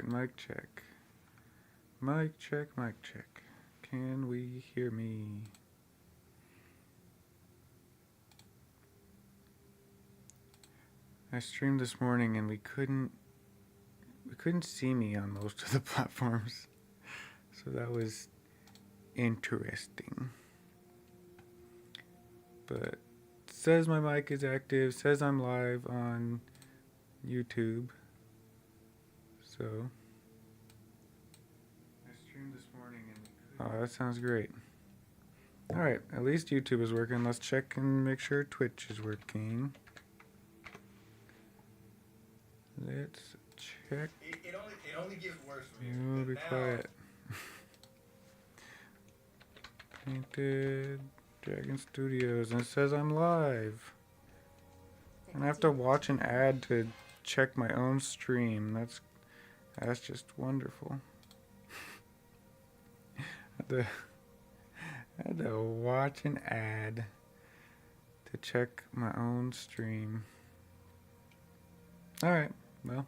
mic check. Mic check, mic check. Can we hear me? I streamed this morning and we couldn't see me on most of the platforms. So that was interesting. But it says my mic is active, says I'm live on YouTube. So I streamed this morning and oh, that sounds great. Alright, at least YouTube is working. Let's check and make sure Twitch is working. Let's check. It only gets worse from here. Oh, be quiet. Painted Dragon Studios, and it says I'm live. And I have to watch an ad to check my own stream. That's just wonderful. I had to watch an ad to check my own stream. Alright, well,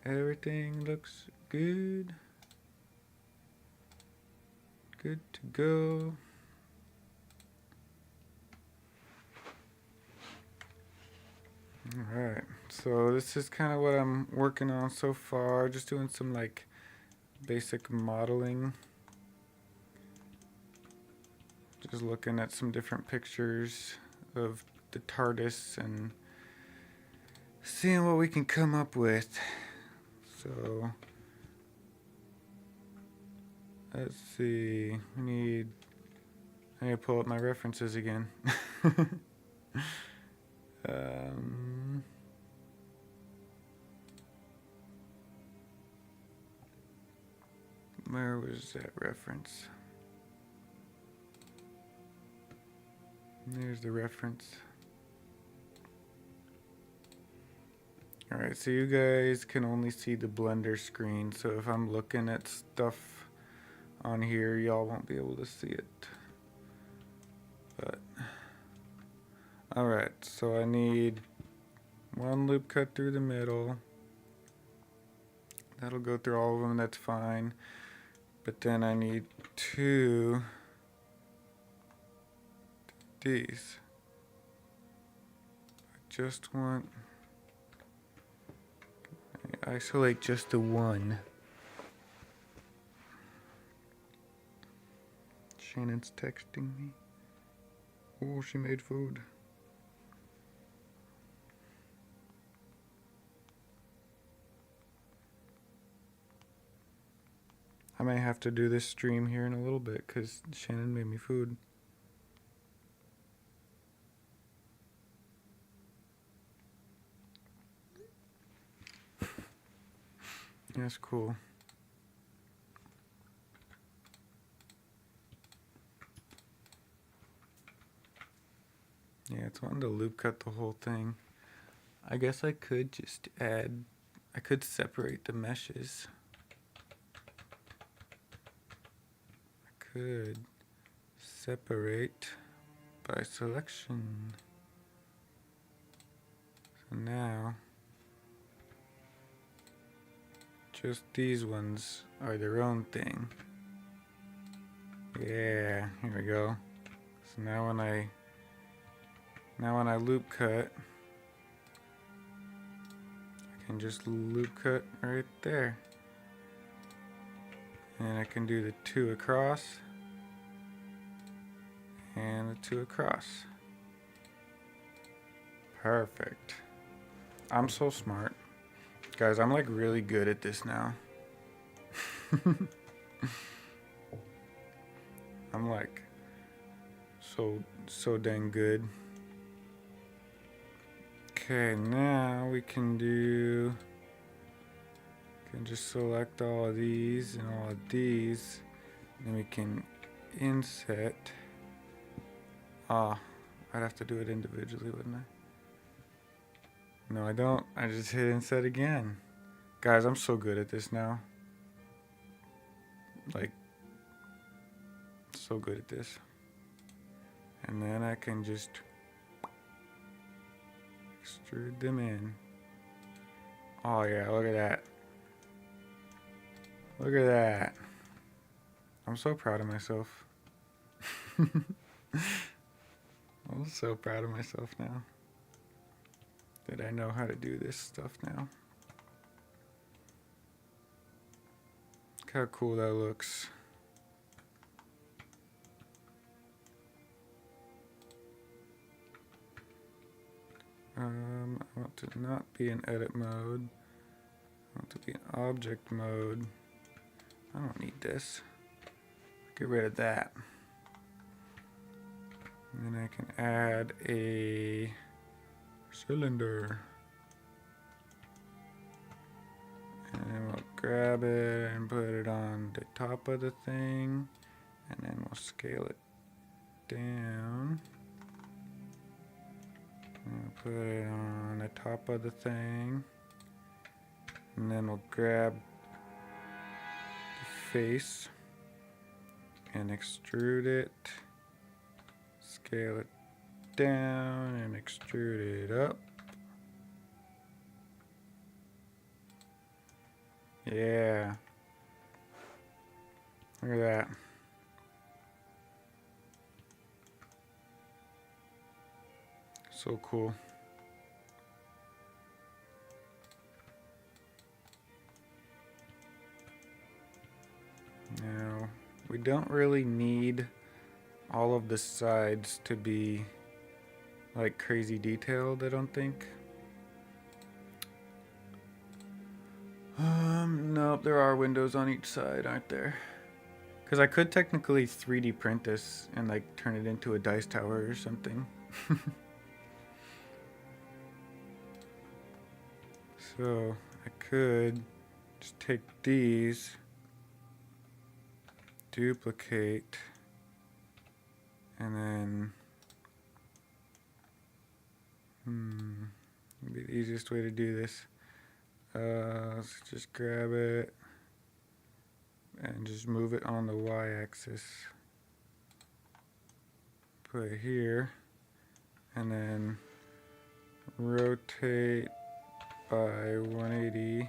everything looks good. Good to go. Alright, so this is kind of what I'm working on so far. Just doing some like basic modeling. Just looking at some different pictures of the Tardis and seeing what we can come up with. So let's see. I need to pull up my references again. Where was that reference? There's the reference. Alright, so you guys can only see the Blender screen, so if I'm looking at stuff on here, y'all won't be able to see it. But alright, so I need one loop cut through the middle. That'll go through all of them, that's fine. But then I need two these. I just want isolate just the one. Shannon's texting me. Oh, she made food. I may have to do this stream here in a little bit because Shannon made me food. That's cool. Yeah, it's wanting to loop cut the whole thing. I guess I could just I could separate the meshes. I could separate by selection. So now, just these ones are their own thing. Yeah, here we go. So now when I loop cut, I can just loop cut right there. And I can do the two across and the two across. Perfect. I'm so smart. Guys, I'm like really good at this now. I'm like so dang good. Okay, now we can just select all of these and all of these, and we can inset. I'd have to do it individually, wouldn't I? No, I don't. I just hit inset again. Guys, I'm so good at this now. Like, so good at this. And then I can just extrude them in. Oh yeah, look at that. Look at that. I'm so proud of myself. I'm so proud of myself now that I know how to do this stuff now. Look how cool that looks. I want to not be in edit mode. I want to be in object mode. I don't need this. Get rid of that. And then I can add a cylinder. And then we'll grab it and put it on the top of the thing. And then we'll scale it down. And put it on the top of the thing. And then we'll grab the face and extrude it. Scale it down and extrude it up. Yeah. Look at that. So cool. Now, we don't really need all of the sides to be like crazy detailed, I don't think. Nope, there are windows on each side, aren't there? Because I could technically 3D print this and like turn it into a dice tower or something. So I could just take these, duplicate, and then maybe the easiest way to do this. Let's just grab it and just move it on the y-axis. Put it here, and then rotate by 180.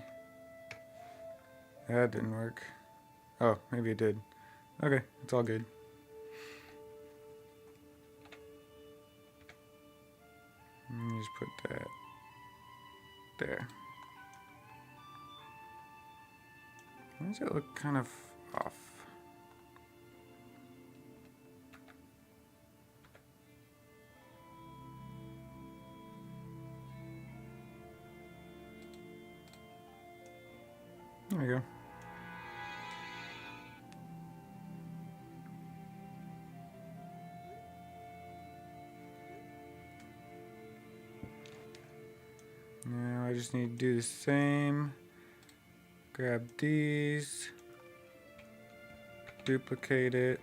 That didn't work. Oh, maybe it did. Okay, it's all good. Just put that there. Why does it look kind of off? There you go. Now I just need to do the same. Grab these, duplicate it,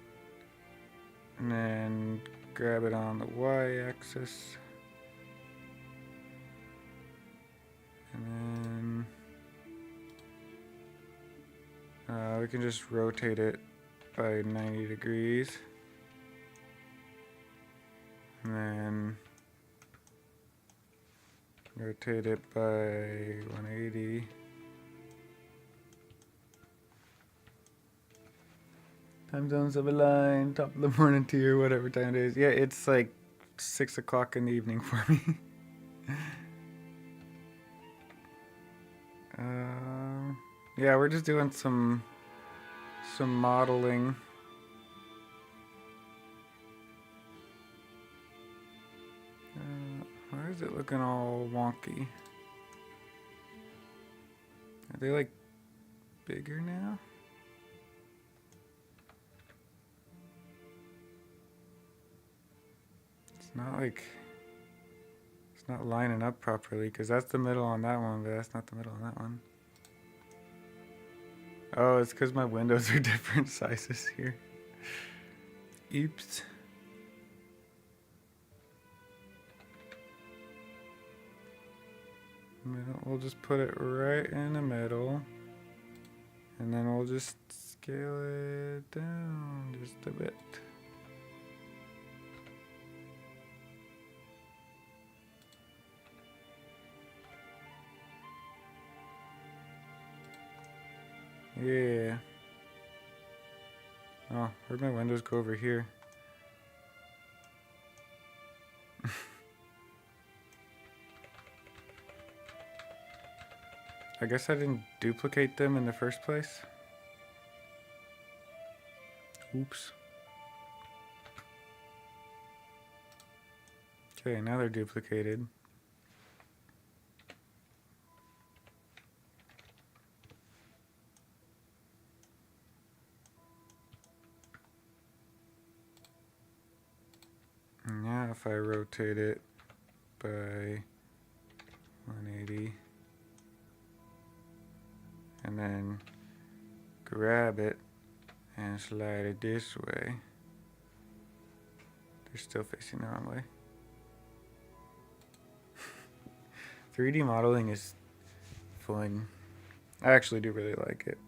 and then grab it on the y-axis. And then we can just rotate it by 90 degrees. And then rotate it by 180. Time zones have aligned, top of the morning to you, whatever time it is. Yeah, it's like 6 o'clock in the evening for me. Yeah, we're just doing some modeling. Why is it looking all wonky? Are they like bigger now? It's not lining up properly, because that's the middle on that one, but that's not the middle on that one. Oh, it's because my windows are different sizes here. Oops. We'll just put it right in the middle, and then we'll just scale it down just a bit. Yeah. Oh, where'd my windows go over here? I guess I didn't duplicate them in the first place. Oops. Okay, now they're duplicated. And now if I rotate it by 180 and then grab it and slide it this way, they're still facing the wrong way. 3D modeling is fun. I actually do really like it.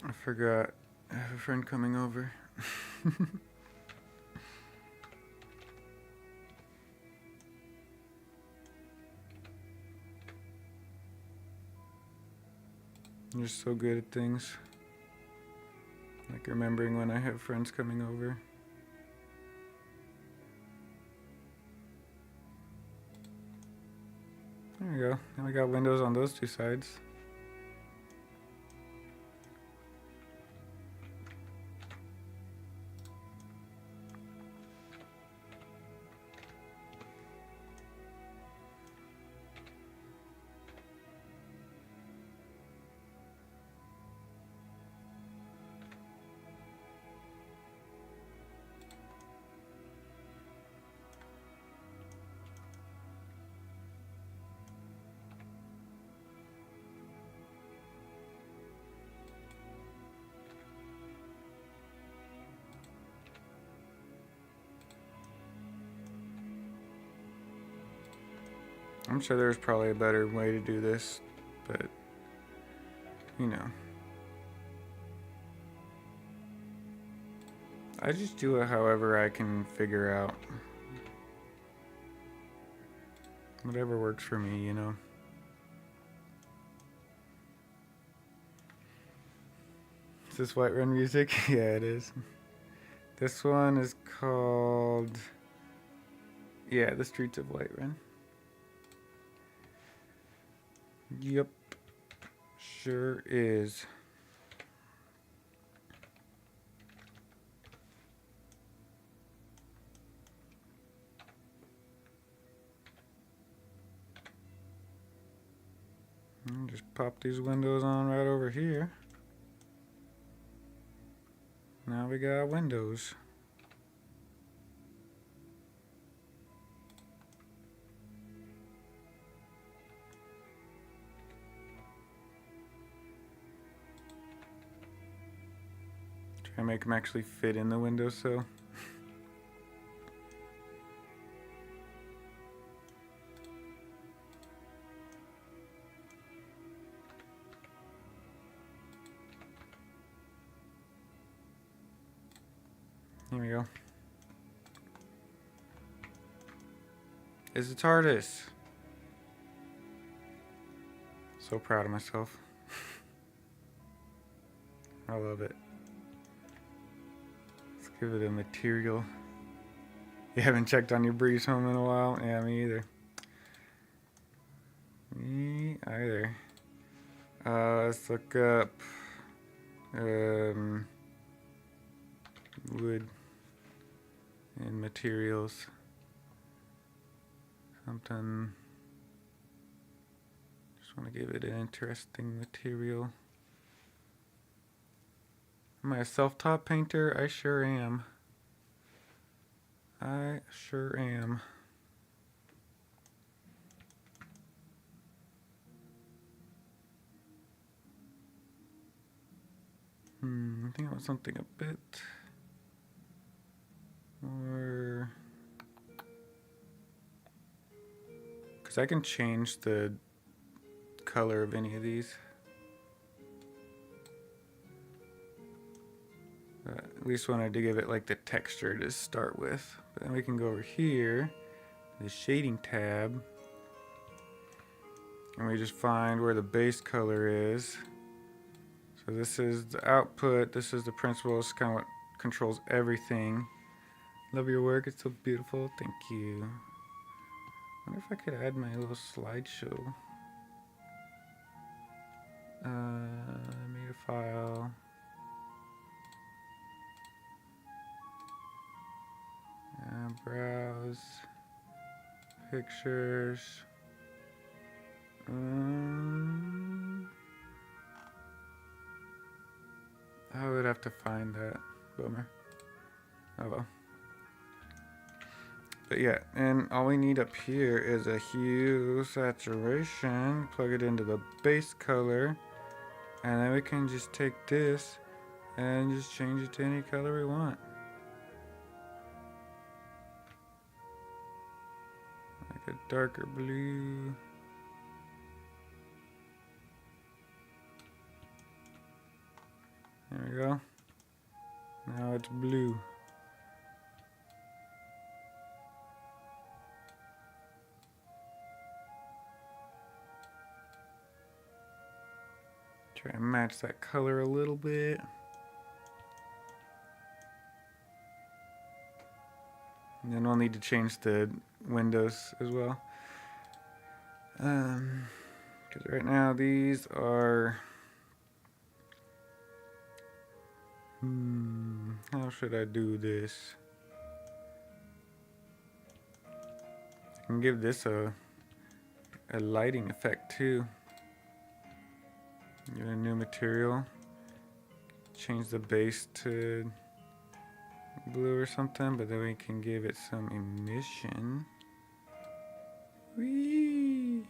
I forgot I have a friend coming over. You're so good at things. Like remembering when I have friends coming over. There we go. Now we got windows on those two sides. I'm sure there's probably a better way to do this, but you know. I just do it however I can figure out. Whatever works for me, you know. Is this Whiterun music? Yeah, it is. This one is called... Yeah, The Streets of Whiterun. Yep. Sure is. Just pop these windows on right over here. Now we got windows. Try to make them actually fit in the windowsill. Here we go. It's a Tardis. So proud of myself. I love it. Let's give it a material. You haven't checked on your breeze home in a while? Yeah, me either. Me either. Let's look up wood and materials. Something. Just want to give it an interesting material. Am I a self-taught painter? I sure am. I sure am. I think I want something a bit more... Because I can change the color of any of these. At least wanted to give it like the texture to start with. But then we can go over here the shading tab, and we just find where the base color is. So this is the output, this is the principal, it's kind of what controls everything. Love your work, it's so beautiful, thank you. Wonder if I could add my little slideshow. Made a file. Browse. Pictures. I would have to find that. Bummer. Oh well. But yeah, and all we need up here is a hue saturation. Plug it into the base color. And then we can just take this and just change it to any color we want. Like a darker blue. There we go. Now it's blue. Try and match that color a little bit. And then we'll need to change the windows as well. Because right now these are... how should I do this? I can give this a lighting effect too. Get a new material. Change the base to blue or something, but then we can give it some emission. Whee!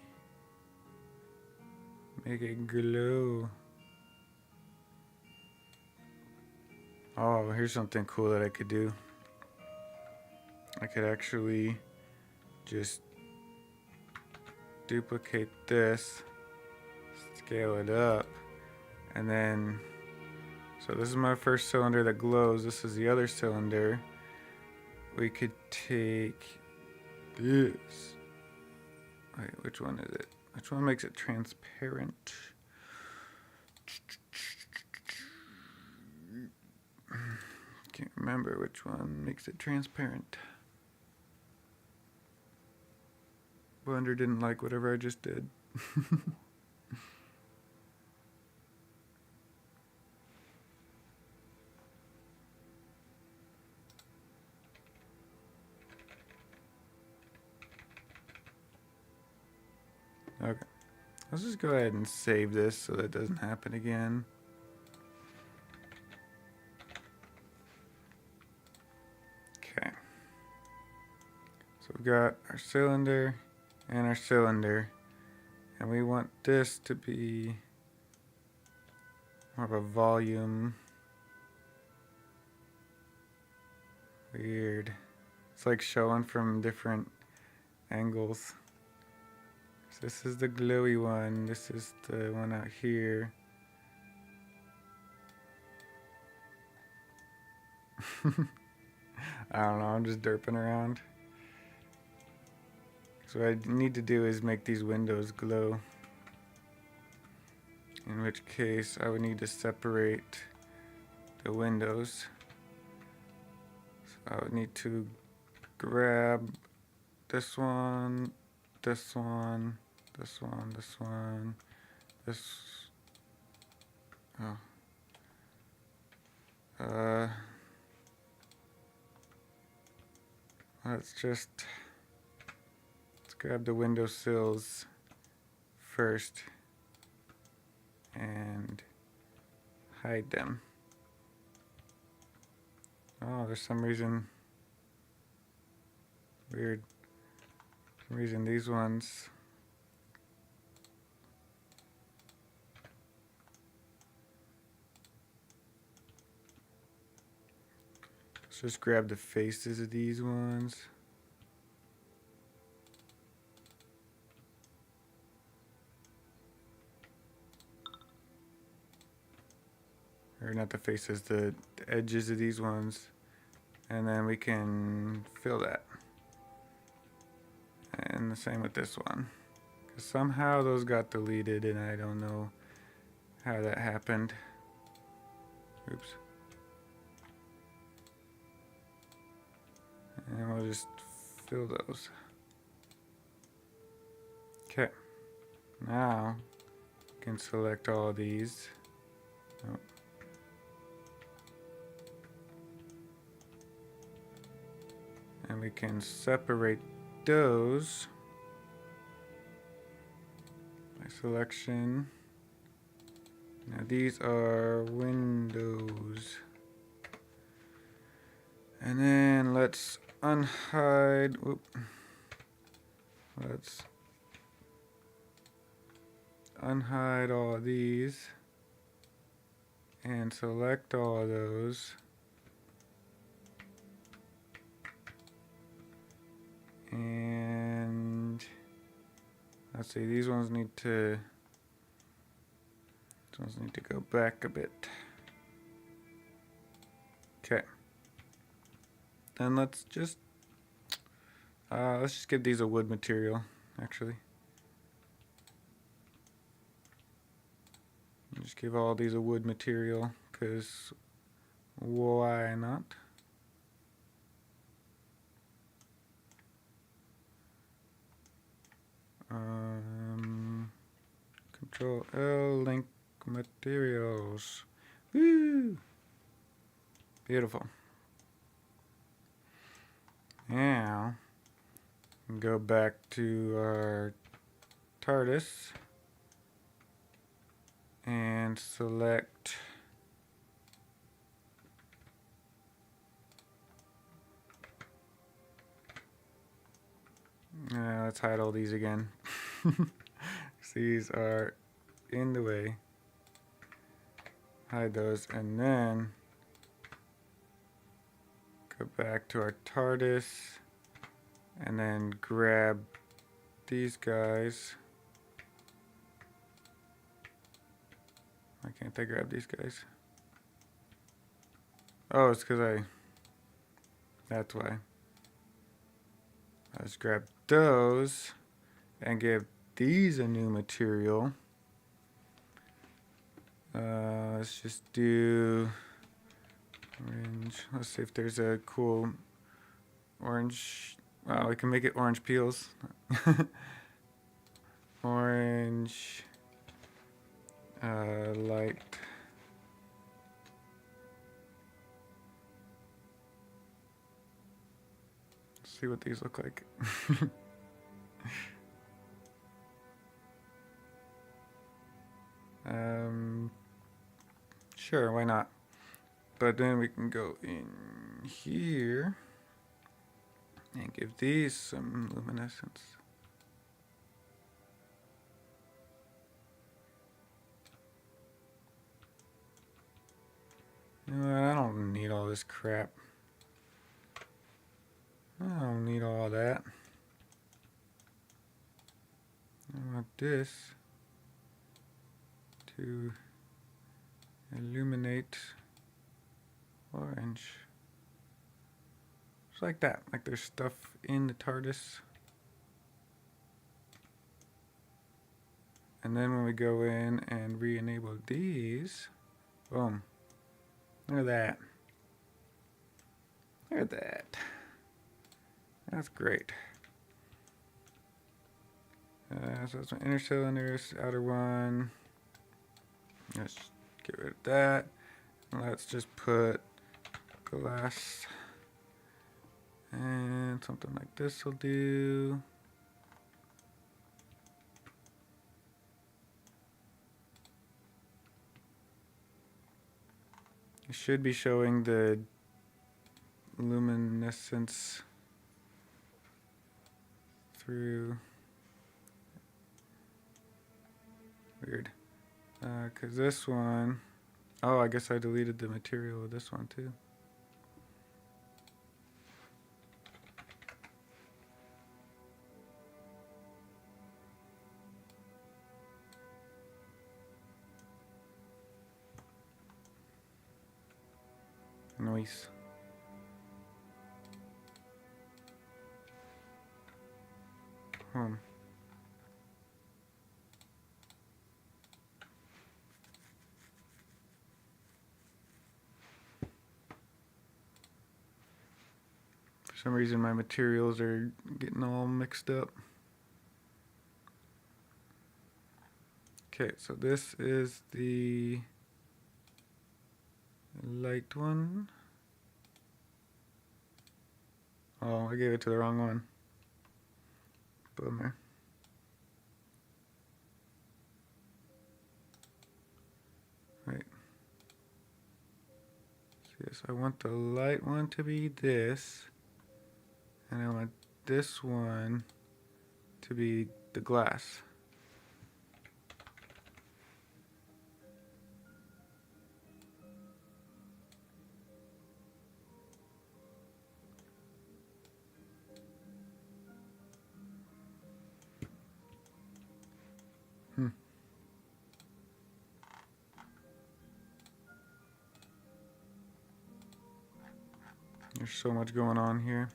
Make it glow. Oh, here's something cool that I could do. I could actually just duplicate this, scale it up, and then, so this is my first cylinder that glows, this is the other cylinder. We could take this. Wait, which one is it? Which one makes it transparent? Can't remember which one makes it transparent. Blender didn't like whatever I just did. Okay, let's just go ahead and save this so that doesn't happen again. Okay, so we've got our cylinder and our cylinder, and we want this to be more of a volume. Weird. It's like showing from different angles. So this is the glowy one. This is the one out here. I don't know, I'm just derping around. So what I need to do is make these windows glow. In which case I would need to separate the windows. So I would need to grab this one, this one, this one, this one, this. Oh. Let's grab the window sills first and hide them. Oh, there's some reason, weird, some reason these ones, let's just grab the faces of these ones. Or not the faces, the edges of these ones. And then we can fill that. And the same with this one. 'Cause somehow those got deleted and I don't know how that happened. Oops. And we'll just fill those. Okay. Now, you can select all of these. Oh. And we can separate those by selection. Now these are windows. And then let's unhide. Whoop. Let's unhide all of these and select all of those. And let's see, these ones need to go back a bit. Okay. Then let's just give these a wood material, actually. Just give all these a wood material, because why not? Control L, link materials. Woo! Beautiful. Now, go back to our Tardis and select let's hide all these again. These are in the way. Hide those and then go back to our Tardis and then grab these guys. Why can't I grab these guys? Oh, it's because that's why. Let's grab those and give these a new material. Let's just do orange. Let's see if there's a cool orange. Wow, we can make it orange peels. Orange, light. Let's see what these look like. Sure, why not? But then we can go in here and give these some luminescence. You know what, I don't need all this crap. I don't need all that. I want this to illuminate orange. Just like that, like there's stuff in the Tardis. And then when we go in and re-enable these, boom. Look at that. Look at that. That's great. So that's my inner cylinders, outer one. Let's get rid of that. Let's just put glass and something like this will do. It should be showing the luminescence through. Weird. Because this one, oh, I guess I deleted the material of this one too. Nice. Hmm. For some reason my materials are getting all mixed up. Okay, so this is the light one. Oh, I gave it to the wrong one. Bummer. Right. So yes, I want the light one to be this. And I want this one to be the glass. Hmm. There's so much going on here.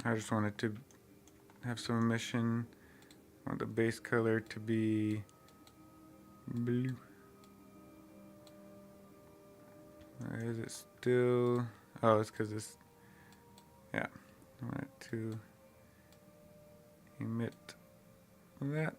I just want it to have some emission. I want the base color to be blue. Is it still? Oh, it's because it's. Yeah. I want it to emit that.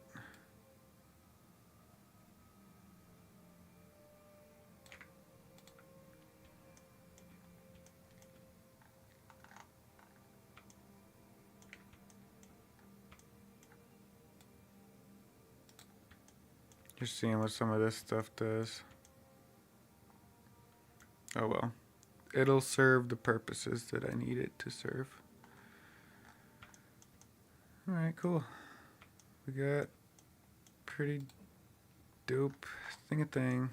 Just seeing what some of this stuff does. Oh well. It'll serve the purposes that I need it to serve. Alright, cool. We got pretty dope thing.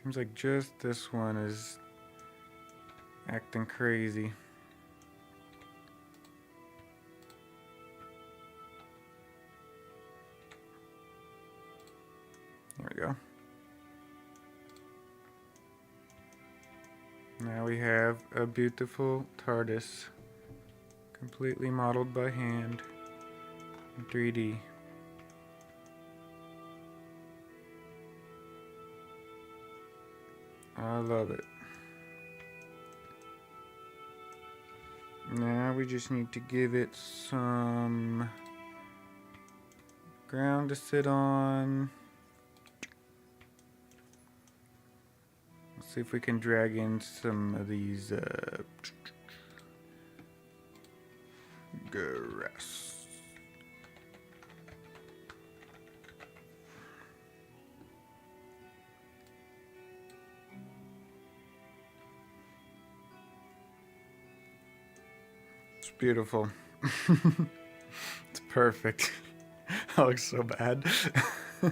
Seems like just this one is acting crazy. There we go. Now we have a beautiful Tardis, completely modeled by hand in 3D. I love it. Now we just need to give it some ground to sit on. Let's see if we can drag in some of these grass. It's beautiful. It's perfect. That looks so bad. You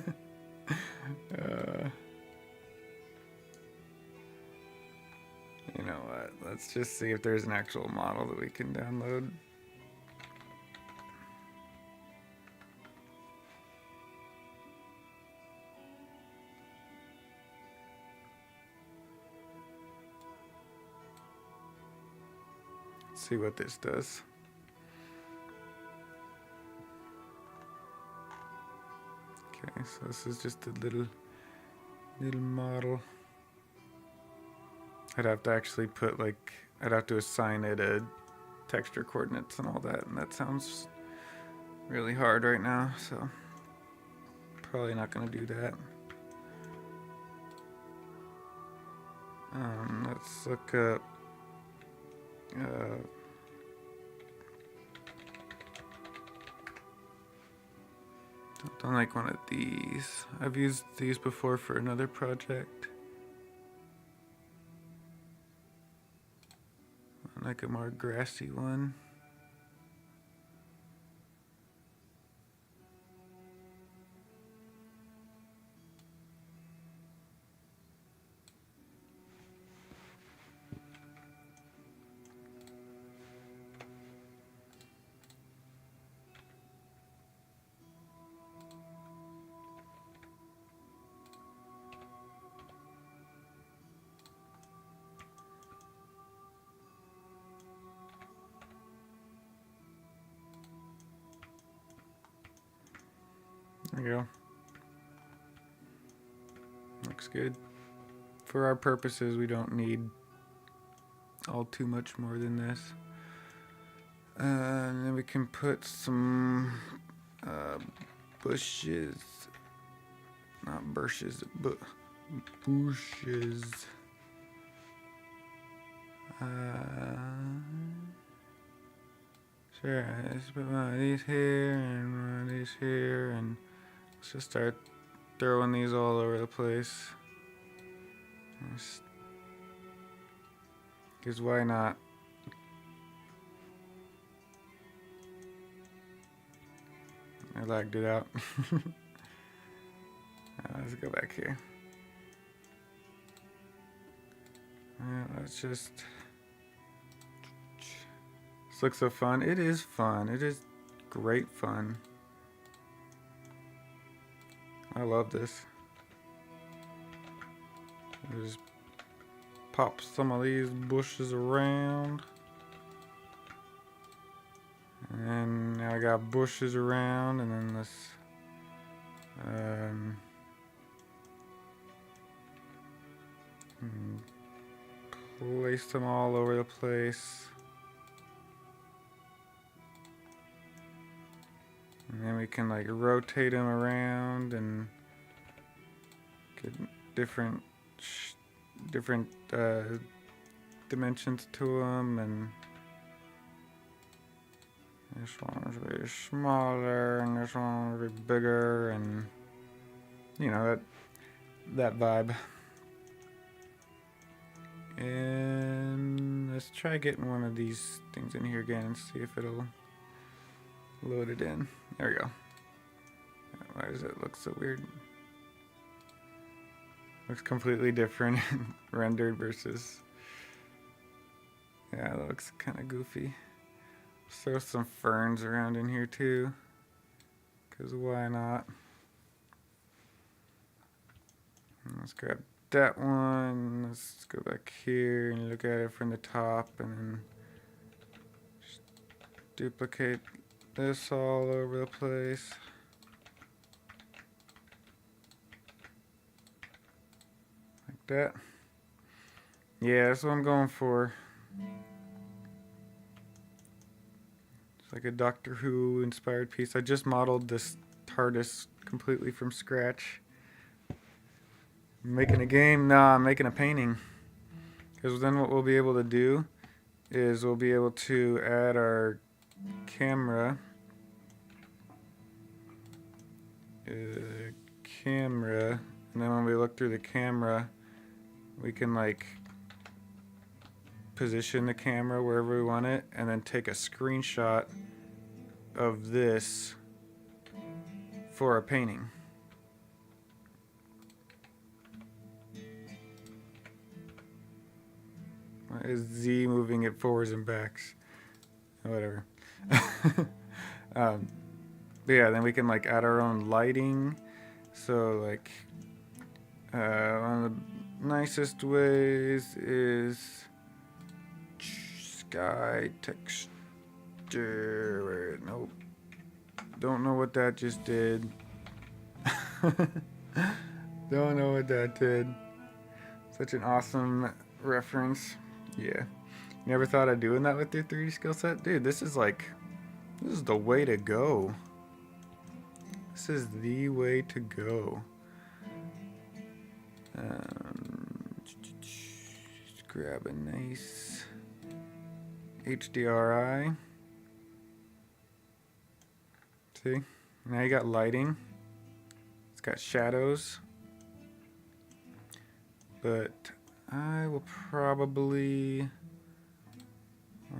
know what? Let's just see if there's an actual model that we can download. Let's see what this does. Okay, so this is just a little model. I'd have to actually put I'd have to assign it a texture coordinates and all that, and that sounds really hard right now, so probably not gonna do that. Let's look up don't like one of these. I've used these before for another project. like a more grassy one. There you go. Looks good. For our purposes, we don't need all too much more than this. And then we can put some bushes. Not bushes, but bushes. Sure, let's put one of these here and one of these here, and let's just start throwing these all over the place. Because why not? I lagged it out. Let's go back here. Let's just... This looks so fun. It is fun. It is great fun. I love this. Just pop some of these bushes around. And now I got bushes around, and then let's place them all over the place. And then we can like rotate them around and get different dimensions to them. And this one's really smaller, and this one's really bigger, and you know that vibe. And let's try getting one of these things in here again and see if it'll load it in. There we go. Why does it look so weird? Looks completely different rendered versus... Yeah, that looks kind of goofy. Throw some ferns around in here too, because why not? Let's grab that one. Let's go back here and look at it from the top, and then just duplicate this all over the place. Like that. Yeah, that's what I'm going for. It's like a Doctor Who inspired piece. I just modeled this Tardis completely from scratch. I'm making a game? Nah, I'm making a painting. Because then what we'll be able to do is we'll be able to add our camera. And then when we look through the camera, we can like position the camera wherever we want it, and then take a screenshot of this for a painting. Why is Z moving it forwards and backs? Whatever. But yeah, then we can like add our own lighting. So like one of the nicest ways is sky texture. Nope. Don't know what that just did. Don't know what that did. Such an awesome reference. Yeah. Never thought of doing that with your 3D skill set? Dude, this is the way to go. This is the way to go. Just grab a nice HDRI. See? Now you got lighting. It's got shadows. But I will probably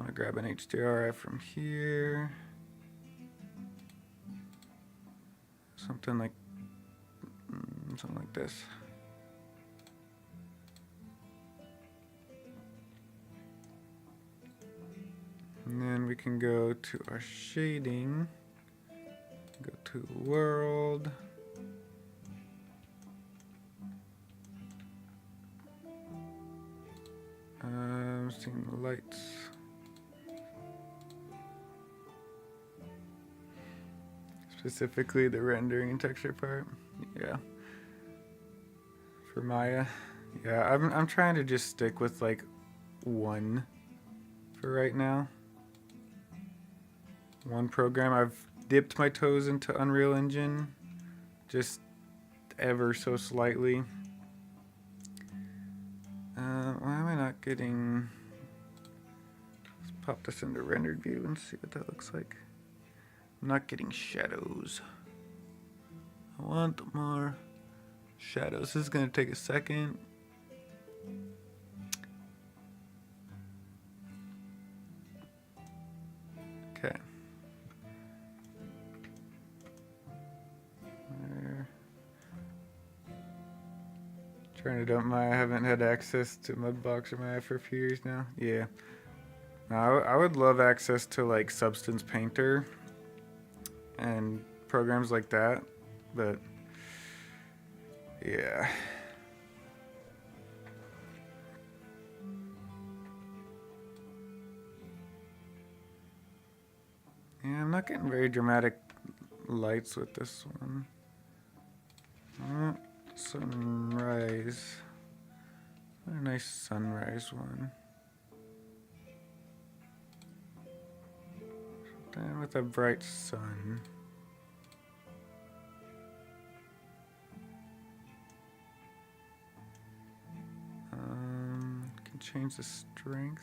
to grab an HDRI from here. Something like this. And then we can go to our shading, go to world. Seeing the lights. Specifically the rendering and texture part. Yeah. For Maya. Yeah, I'm trying to just stick with like one for right now. One program. I've dipped my toes into Unreal Engine just ever so slightly. Why am I not getting... Let's pop this into rendered view and see what that looks like. I'm not getting shadows. I want more shadows. This is going to take a second. Okay. There. Trying to dump my... I haven't had access to Mudbox or Maya for a few years now. Yeah. Now, I would love access to like Substance Painter and programs like that, but yeah. Yeah, I'm not getting very dramatic lights with this one. Sunrise. What a nice sunrise one. Something with a bright sun. Can change the strength.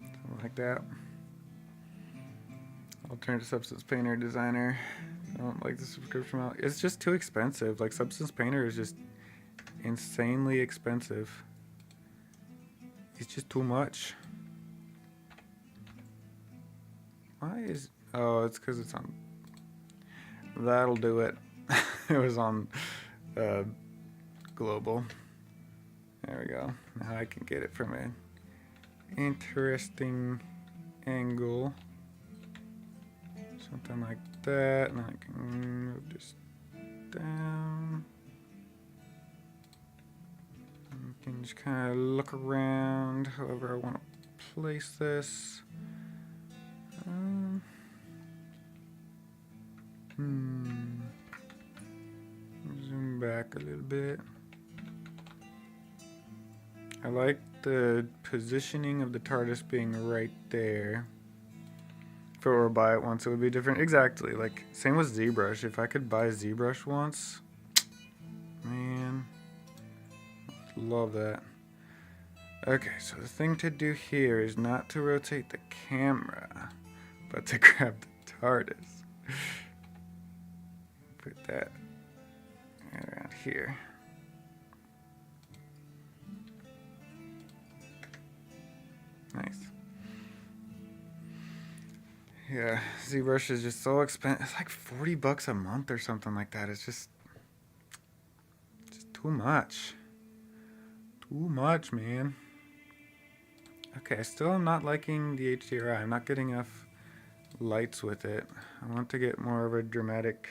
Something like that. Alternative Substance Painter Designer. I don't like the subscription model. It's just too expensive. Like Substance Painter is just insanely expensive. It's just too much. Why is... Oh, it's because it's on... That'll do it. It was on global. There we go. Now I can get it from an interesting angle. Something like that. And I can move this down. You can just kind of look around however I want to place this. Zoom back a little bit. I like the positioning of the Tardis being right there. If it were to buy it once, it would be different. Exactly. Like, same with ZBrush. If I could buy ZBrush once, man, love that. Okay, so the thing to do here is not to rotate the camera, but to grab the Tardis. Put that right around here. Nice. Yeah, ZBrush is just so expensive. It's like $40 a month or something like that. It's just too much. Too much, man. Okay, still I'm not liking the HDRI. I'm not getting enough lights with it. I want to get more of a dramatic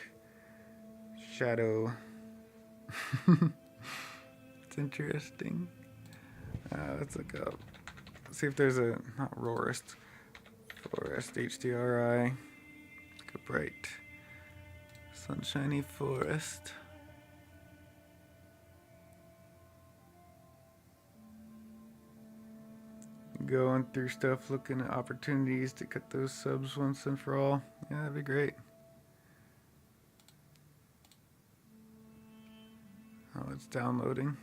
shadow. It's interesting. Let's look up. Let's see if there's a, not Forest HDRI. Like a bright, sunshiny forest. Going through stuff, looking at opportunities to cut those subs once and for all. Yeah, that'd be great. Oh, it's downloading.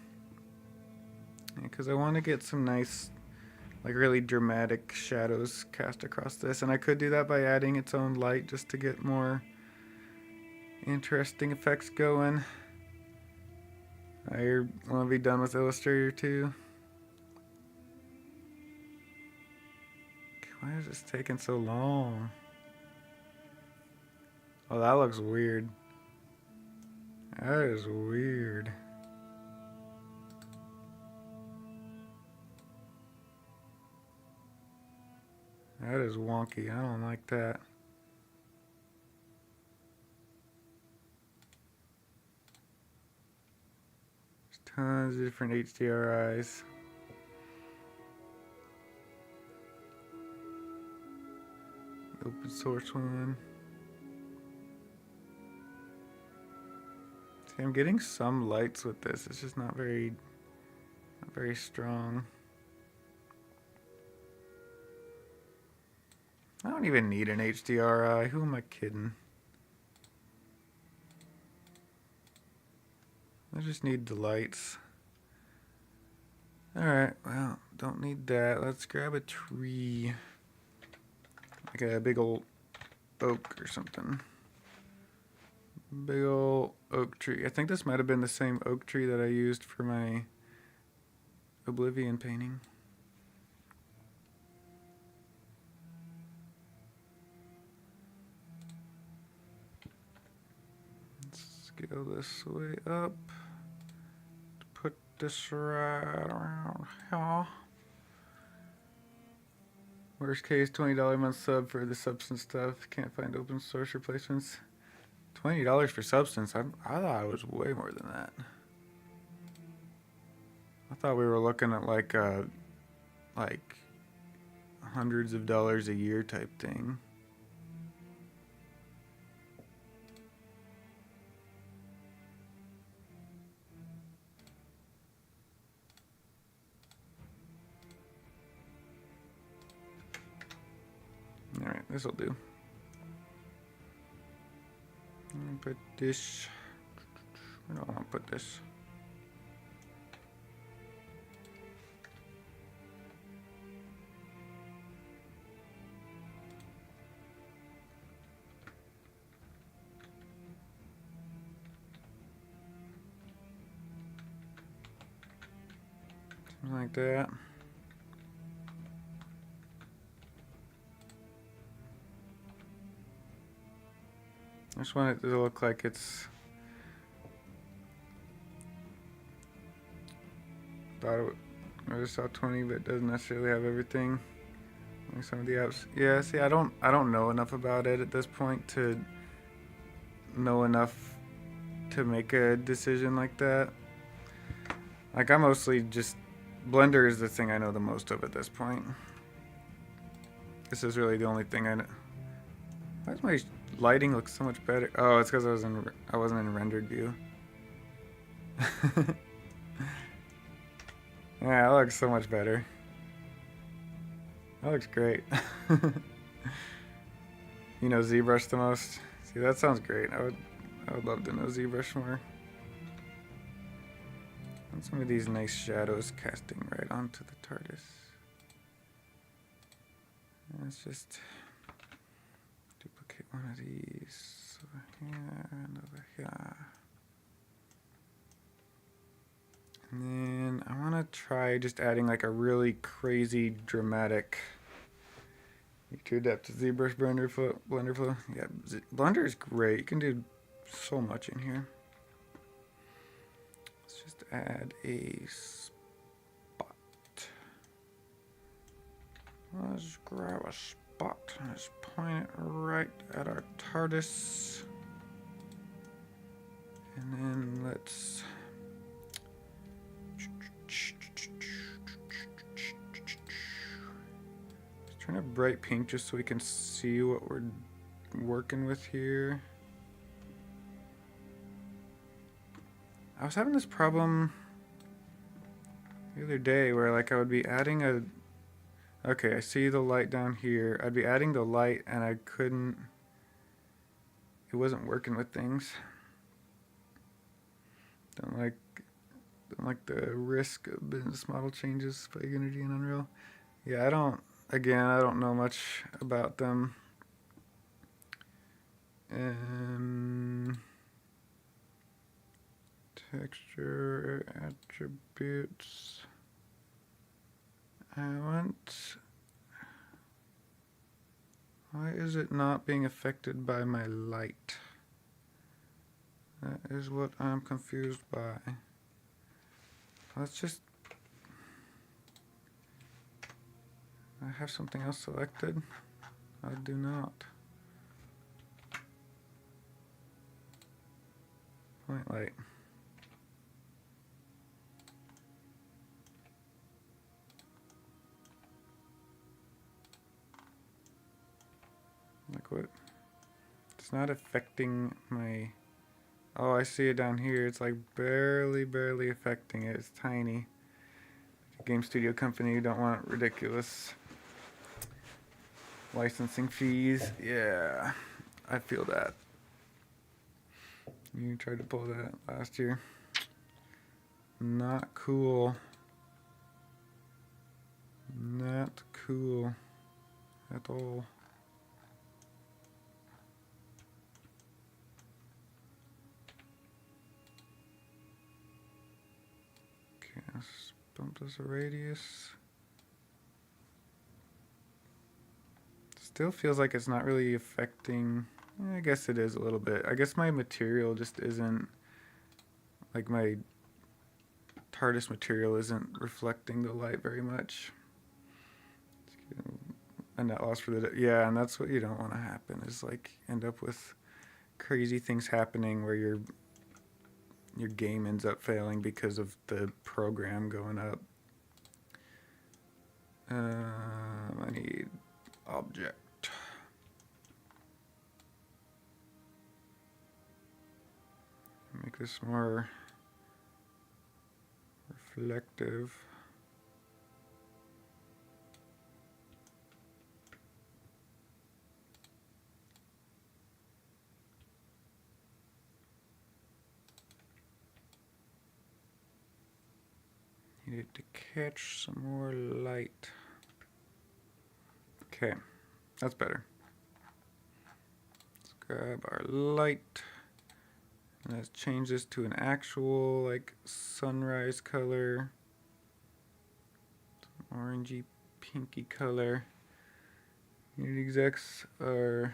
Yeah, because I want to get some nice, like really dramatic shadows cast across this. And I could do that by adding its own light just to get more interesting effects going. I want to be done with Illustrator too. Why is this taking so long? Oh, that looks weird. That is weird. That is wonky. I don't like that. There's tons of different HDRIs. Open source one. See, I'm getting some lights with this. It's just not very strong. I don't even need an HDRI. Who am I kidding? I just need the lights. Alright, well, don't need that. Let's grab a tree. Like a big old oak or something. Big old oak tree. I think this might have been the same oak tree that I used for my Oblivion painting. Let's scale this way up. Put this right around here. Worst case, $20 a month sub for the substance stuff. Can't find open source replacements. $20 for substance. I thought it was way more than that. I thought we were looking at like hundreds of dollars a year type thing. Alright, this'll do. Put this. I don't want to put this. Something like that. I just want it to look like it's. I just saw 20, but it doesn't necessarily have everything. Like some of the apps. Yeah, see, I don't know enough about it at this point to know enough to make a decision like that. Like, I mostly just Blender is the thing I know the most of at this point. This is really the only thing I know. Why does my lighting look so much better? Oh, it's because I wasn't in rendered view. Yeah, that looks so much better. That looks great. You know ZBrush the most? See, that sounds great. I would love to know ZBrush more. And some of these nice shadows casting right onto the Tardis. Let's just duplicate one of these over here and over here. And then I want to try just adding like a really crazy dramatic. You're too adept to ZBrush Blender Flow. Yeah, Blender is great. You can do so much in here. Let's just add a spot. Let's grab a spot and just point it right at our Tardis. And then let's turn it bright pink just so we can see what we're working with here. I was having this problem the other day where like I would be adding a... Okay, I see the light down here. I'd be adding the light and I couldn't... It wasn't working with things. Don't like the risk of business model changes by Unity and Unreal. Yeah, I don't know much about them. And Texture attributes. I want. Why is it not being affected by my light? That is what I'm confused by. Let's just. I have something else selected. I do not. Point light. Like what? It's not affecting my. Oh, I see it down here. It's like barely affecting it. It's tiny. Game studio company, you don't want ridiculous licensing fees. Yeah, I feel that. You tried to pull that last year. Not cool. Not cool at all. Okay, let's bump this a radius. Still feels like it's not really affecting. I guess it is a little bit. I guess my material just isn't, like my Tardis material isn't reflecting the light very much. A net loss for the, yeah, and that's what you don't want to happen, is like end up with crazy things happening where your game ends up failing because of the program going up. I need object. Make this more reflective. Need it to catch some more light. Okay, that's better. Let's grab our light. And let's change this to an actual like sunrise color. Some orangey pinky color. Unity execs are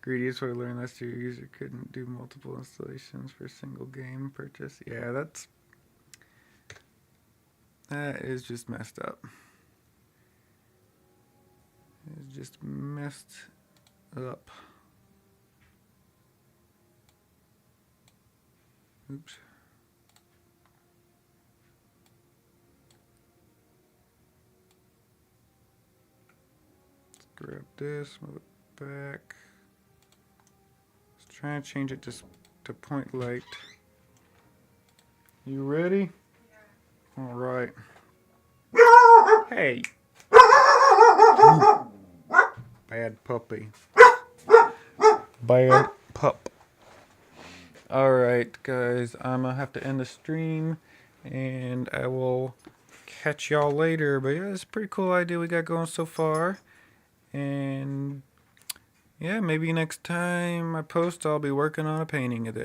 greedy. Is what I learned last year. User couldn't do multiple installations for a single game purchase. Yeah, that is just messed up. It's just messed up. Oops. Let's grab this, move it back. Let's try and change it to point light. You ready? Yeah. All right. Hey. Bad puppy. Bad pup. Alright guys, I'm gonna have to end the stream and I will catch y'all later. But yeah, it's a pretty cool idea we got going so far. And yeah, maybe next time I post I'll be working on a painting of this.